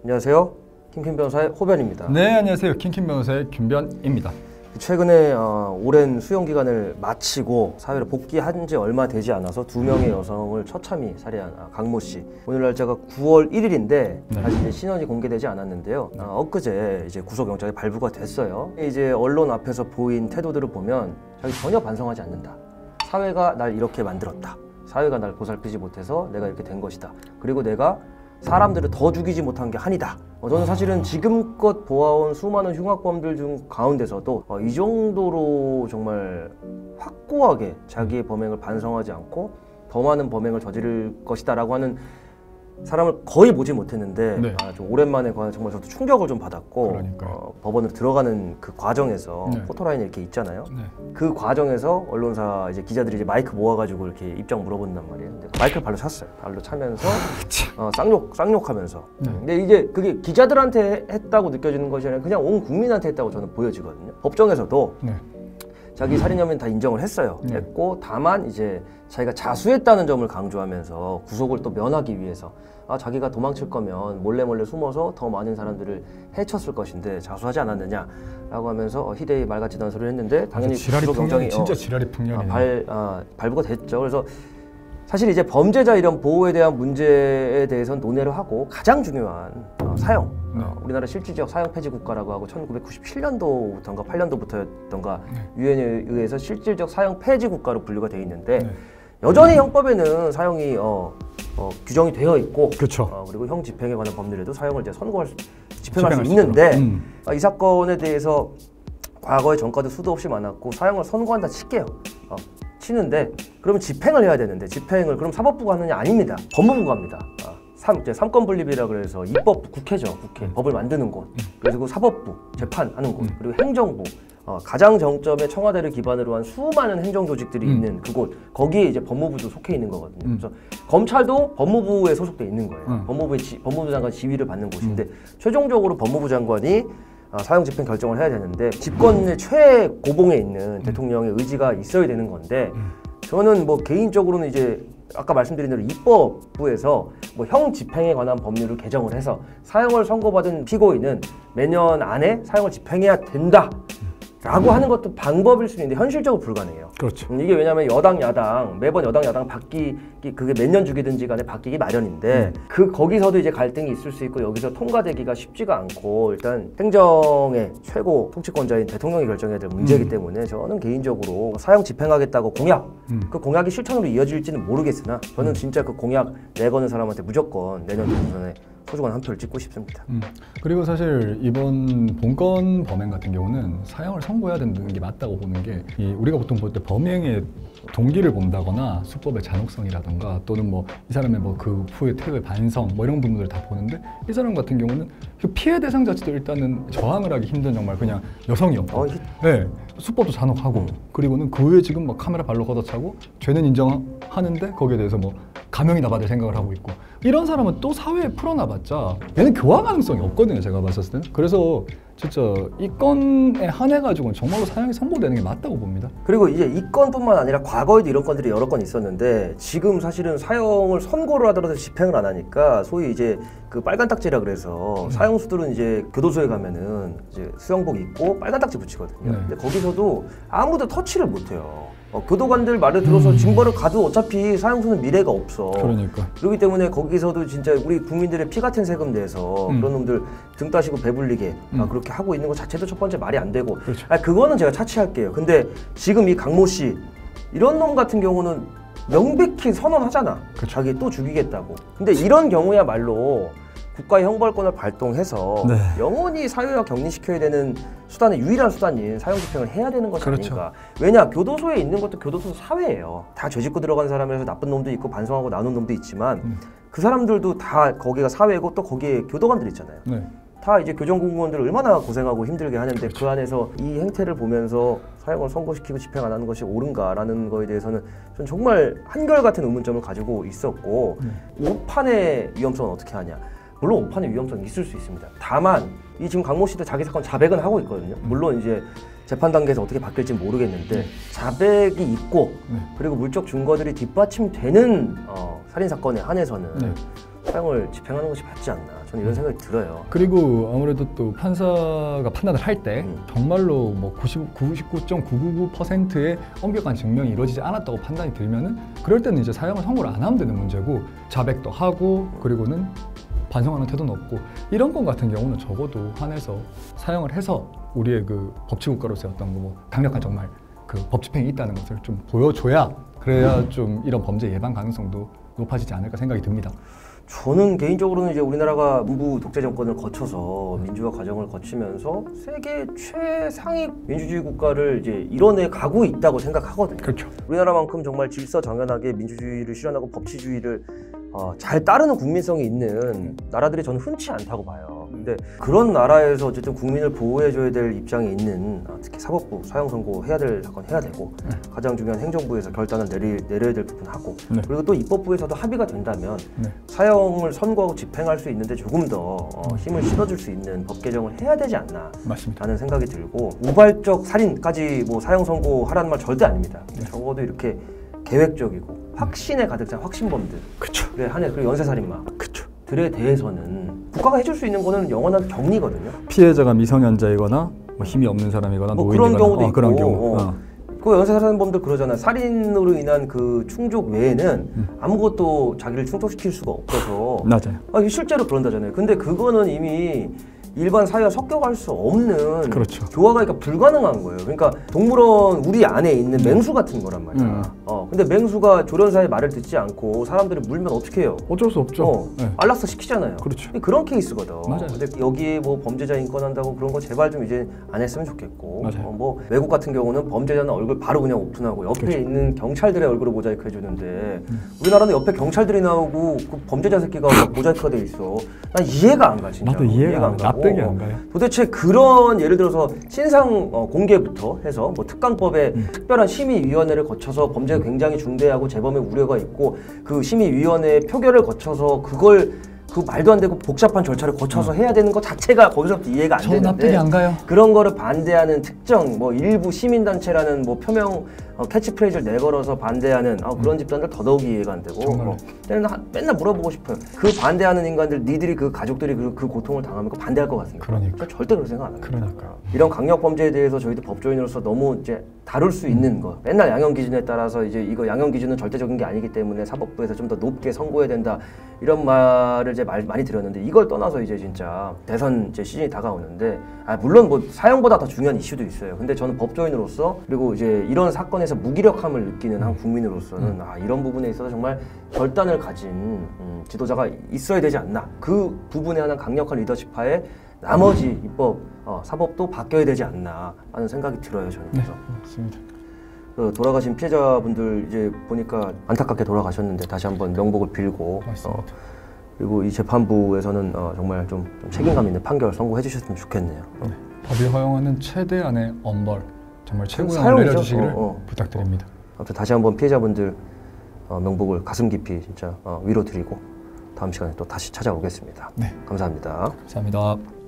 안녕하세요. 킹킴 변호사의 호변입니다. 네, 안녕하세요. 킹킴 변호사의 김변입니다. 최근에 오랜 수용 기간을 마치고 사회로 복귀한 지 얼마 되지 않아서 2명의 여성을 처참히 살해한 강모 씨. 오늘 날짜가 9월 1일인데 아직 이제 신원이 공개되지 않았는데요. 엊그제 이제 구속영장이 발부가 됐어요. 이제 언론 앞에서 보인 태도들을 보면 자기 전혀 반성하지 않는다. 사회가 날 이렇게 만들었다. 사회가 날 보살피지 못해서 내가 이렇게 된 것이다. 그리고 내가 사람들을 더 죽이지 못한 게 한이다. 저는 사실은 지금껏 보아온 수많은 흉악범들 중 가운데서도 이 정도로 정말 확고하게 자기의 범행을 반성하지 않고 더 많은 범행을 저지를 것이다 라고 하는 사람을 거의 보지 못했는데 네. 좀 오랜만에 정말 저도 충격을 좀 받았고 법원으로 들어가는 그 과정에서 포토라인이 이렇게 있잖아요. 그 과정에서 언론사 이제 기자들이 이제 마이크 모아가지고 이렇게 입장 물어본단 말이에요. 근데 마이크를 발로 찼어요. 발로 차면서 쌍욕하면서. 근데 이게 그게 기자들한테 했다고 느껴지는 것이 아니라 그냥 온 국민한테 했다고 저는 보여지거든요. 법정에서도 자기 살인 혐의는 다 인정을 했어요. 했고 다만 이제 자기가 자수했다는 점을 강조하면서 구속을 또 면하기 위해서 자기가 도망칠 거면 몰래 숨어서 더 많은 사람들을 해쳤을 것인데 자수하지 않았느냐라고 하면서 희대의 말 같지도 않은 소리를 했는데 당연히 구속영장이 진짜 지랄이 풍년이네. 발부가 됐죠. 그래서 사실 이제 범죄자 이런 보호에 대한 문제에 대해서는 논의를 하고 가장 중요한 사형. 우리나라 실질적 사형 폐지 국가라고 하고 1997년도부터인가 8년도부터였던가 유엔에 의해서 실질적 사형 폐지 국가로 분류가 돼 있는데 여전히 형법에는 사형이 규정이 되어 있고 그리고 형 집행에 관한 법률에도 사형을 이제 집행할 수 있는데 이 사건에 대해서 과거에 전과도 수도 없이 많았고 사형을 선고한다 칠게요. 치는데 그러면 집행을 해야 되는데 집행을 그럼 사법부가 하느냐? 아닙니다. 법무부가 합니다. 삼권 분립이라 그래서 입법부, 국회죠. 국회. 법을 만드는 곳. 그리고 사법부, 재판하는 곳. 그리고 행정부. 가장 정점에 청와대를 기반으로 한 수많은 행정 조직들이 있는 그곳. 거기에 이제 법무부도 속해 있는 거거든요. 그래서 검찰도 법무부에 소속돼 있는 거예요. 법무부 장관 지휘를 받는 곳인데 최종적으로 법무부 장관이 사형 집행 결정을 해야 되는데 집권의 최고봉에 있는 대통령의 의지가 있어야 되는 건데 저는 뭐 개인적으로는 이제 아까 말씀드린 대로 입법부에서 뭐 형 집행에 관한 법률을 개정을 해서 사형을 선고받은 피고인은 몇 년 안에 사형을 집행해야 된다 라고 하는 것도 방법일 수 있는데 현실적으로 불가능해요. 그렇죠. 이게 왜냐하면 여당 야당 매번 여당 야당 바뀌기 그게 몇 년 주기든지 간에 바뀌기 마련인데 거기서도 이제 갈등이 있을 수 있고 여기서 통과되기가 쉽지가 않고 일단 행정의 최고 통치권자인 대통령이 결정해야 될 문제이기 때문에 저는 개인적으로 사형 집행하겠다고 그 공약이 실천으로 이어질지는 모르겠으나 저는 진짜 그 공약 내거는 사람한테 무조건 내년 총선에 소중한 한 표를 찍고 싶습니다. 그리고 사실 이번 본건 범행 같은 경우는 사형을 선고해야 되는 게 맞다고 보는 게 우리가 보통 볼 때 범행의 동기를 본다거나 수법의 잔혹성이라던가 또는 뭐 이 사람의 뭐 그 후의 태도의 반성 뭐 이런 부분들을 다 보는데 이 사람 같은 경우는 그 피해 대상 자체도 일단은 저항을 하기 힘든 정말 그냥 여성이었고 수법도 잔혹하고 그리고는 그 후에 지금 막 카메라 발로 걷어차고 죄는 인정하는데 거기에 대해서 뭐 감형이나 받을 생각을 하고 있고 이런 사람은 또 사회에 풀어놔봤자 얘는 교화 가능성이 없거든요. 제가 봤을 때는. 그래서 진짜 이 건에 한해가지고는 정말로 사형이 선고되는 게 맞다고 봅니다. 그리고 이제 이 건뿐만 아니라 과거에도 이런 건들이 여러 건 있었는데 지금 사실은 사형을 선고를 하더라도 집행을 안 하니까 소위 이제 그 빨간 딱지라 그래서 사형수들은 이제 교도소에 가면은 이제 수영복 입고 빨간 딱지 붙이거든요. 근데 거기서도 아무도 터치를 못 해요. 교도관들 말을 들어서 징벌을 가도 어차피 사형수는 미래가 없어. 그렇기 때문에 거기서도 진짜 우리 국민들의 피 같은 세금 내서 그런 놈들 등 따시고 배불리게 그렇게 하고 있는 것 자체도 첫 번째 말이 안 되고 그거는 제가 차치할게요. 근데 지금 이 강모 씨 이런 놈 같은 경우는 명백히 선언하잖아. 자기 또 죽이겠다고. 근데 이런 경우야말로 국가의 형벌권을 발동해서 영원히 사회와 격리시켜야 되는 수단의 유일한 수단인 사형 집행을 해야 되는 것이 아닌가. 왜냐, 교도소에 있는 것도 교도소 사회예요. 다 죄짓고 들어간 사람에서 나쁜 놈도 있고 반성하고 나눈 놈도 있지만 그 사람들도 다 거기가 사회고 또 거기에 교도관들 있잖아요. 다 이제 교정공무원들을 얼마나 고생하고 힘들게 하는데 그 안에서 이 행태를 보면서 사형을 선고시키고 집행 안 하는 것이 옳은가라는 거에 대해서는 전 정말 한결같은 의문점을 가지고 있었고 오판의 위험성은 어떻게 하냐. 물론 오판의 위험성이 있을 수 있습니다. 다만 이 지금 강모 씨도 자기 사건 자백은 하고 있거든요. 물론 이제 재판 단계에서 어떻게 바뀔지 모르겠는데 자백이 있고 그리고 물적 증거들이 뒷받침되는 살인 사건에 한해서는 사형을 집행하는 것이 맞지 않나 저는 이런 생각이 들어요. 그리고 아무래도 또 판사가 판단을 할 때 정말로 뭐 99.999%의 엄격한 증명이 이루어지지 않았다고 판단이 들면은 그럴 때는 이제 사형을 선고를 안 하면 되는 문제고 자백도 하고 그리고는 반성하는 태도는 없고 이런 건 같은 경우는 적어도 한해서 사형을 해서 우리의 그 법치국가로서의 어떤 뭐 강력한 정말 그 법 집행이 있다는 것을 좀 보여줘야 그래야 좀 이런 범죄 예방 가능성도 높아지지 않을까 생각이 듭니다. 저는 개인적으로는 이제 우리나라가 문부 독재 정권을 거쳐서 민주화 과정을 거치면서 세계 최상위 민주주의 국가를 이제 이뤄내 가고 있다고 생각하거든요. 그렇죠. 우리나라만큼 정말 질서정연하게 민주주의를 실현하고 법치주의를 잘 따르는 국민성이 있는 나라들이 저는 흔치 않다고 봐요. 근데 그런 나라에서 어쨌든 국민을 보호해줘야 될 입장에 있는 특히 사법부 사형 선고해야 될 사건 해야 되고 가장 중요한 행정부에서 결단을 내려야 될 부분하고 그리고 또 입법부에서도 합의가 된다면 사형을 선고하고 집행할 수 있는데 조금 더 힘을 실어줄 수 있는 법 개정을 해야 되지 않나 맞습니다. 라는 생각이 들고 우발적 살인까지 뭐 사형 선고하라는 말 절대 아닙니다. 적어도 이렇게 계획적이고 확신에 가득 찬 확신범들 그쵸. 그래 한해 그리고 연쇄살인마 그쵸. 들에 대해서는 국가가 해줄 수 있는 거는 영원한 격리거든요. 피해자가 미성년자이거나 뭐 힘이 없는 사람이거나 뭐 노인이거나 그런 경우도 있고 그런 경우. 그 연쇄살인범들 그러잖아요. 살인으로 인한 그 충족 외에는 아무것도 자기를 충족시킬 수가 없어서 맞아요. 실제로 그런다잖아요. 근데 그거는 이미 일반 사회와 섞여갈 수 없는 그렇죠. 교화가 그러니까 불가능한 거예요. 그러니까 동물원 우리 안에 있는 맹수 같은 거란 말이야. 근데 맹수가 조련사의 말을 듣지 않고 사람들이 물면 어떻게 해요? 어쩔 수 없죠. 안락사 시키잖아요. 그렇죠. 그런 케이스거든. 맞아요. 근데 여기에 뭐 범죄자 인권한다고 그런 거 제발 좀 이제 안 했으면 좋겠고. 뭐 외국 같은 경우는 범죄자는 얼굴 바로 그냥 오픈하고 옆에 그렇죠. 있는 경찰들의 얼굴을 모자이크 해주는데 우리나라는 옆에 경찰들이 나오고 그 범죄자 새끼가 모자이크가 돼 있어. 난 이해가 안 가 진짜. 나도 이해가 안 가. 납득이 안 가요. 도대체 그런 예를 들어서 신상 공개부터 해서 뭐 특강법에 특별한 심의위원회를 거쳐서 범죄가 굉장히 중대하고 재범의 우려가 있고 그 심의위원회 표결을 거쳐서 그걸 그 말도 안 되고 복잡한 절차를 거쳐서 해야 되는 것 자체가 거기서부터 이해가 안 되는데 납득이 안 가요. 그런 거를 반대하는 특정 뭐 일부 시민단체라는 뭐 표명 캐치프레이즈를 내걸어서 반대하는 그런 집단들 더더욱 이해가 안 되고 맨날 물어보고 싶어요. 그 반대하는 인간들 니들이 그 가족들이 그 고통을 당하면 그 반대할 것 같습니까? 그러니까. 절대 그런 생각 안 합니다. 그러니까. 이런 강력 범죄에 대해서 저희도 법조인으로서 너무 이제 다룰 수 있는 거 맨날 양형 기준에 따라서 이제 이거 양형 기준은 절대적인 게 아니기 때문에 사법부에서 좀 더 높게 선고해야 된다 이런 말을 이제 많이 드렸는데 이걸 떠나서 이제 진짜 대선 이제 시즌이 다가오는데 물론 뭐 사형보다 더 중요한 이슈도 있어요. 근데 저는 법조인으로서 그리고 이제 이런 사건에서 무기력함을 느끼는 한 국민으로서는 이런 부분에 있어서 정말 결단을 가진 지도자가 있어야 되지 않나. 그 부분에 하는 강력한 리더십하에 나머지 입법, 사법도 바뀌어야 되지 않나 하는 생각이 들어요. 저는 그래서. 맞습니다. 돌아가신 피해자분들 이제 보니까 안타깝게 돌아가셨는데 다시 한번 명복을 빌고 그리고 이 재판부에서는 정말 좀 책임감 있는 판결 선고해 주셨으면 좋겠네요. 법이 허용하는 최대한의 엄벌 정말 최고형을 내려주시기를 부탁드립니다. 아무튼 다시 한번 피해자분들 명복을 가슴 깊이 진짜 위로드리고 다음 시간에 또 다시 찾아오겠습니다. 감사합니다. 감사합니다.